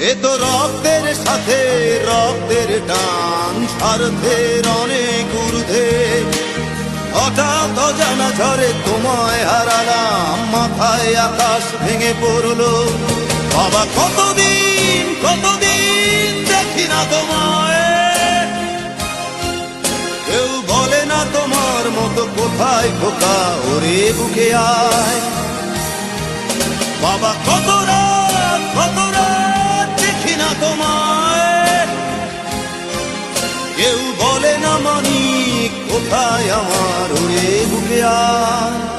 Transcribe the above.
এ তো রক্তের সাথে রক্তের টান, স্বার্থের অনেক ঊর্ধ্বে। হঠাৎ অজানা ঝড়ে তোমায় হারালাম, মাথায় আকাশ ভেঙে পড়লো। বাবা কতদিন কতদিন দেখি না তোমায়, কেউ বলে না তোমার মতো কোথায় খোকা, ওরে বুকে আয়। বাবা কত রাত দেখি না তোমায়, কেউ বলে না মানিক কোথায় আমার, ওরে বুকে আয়।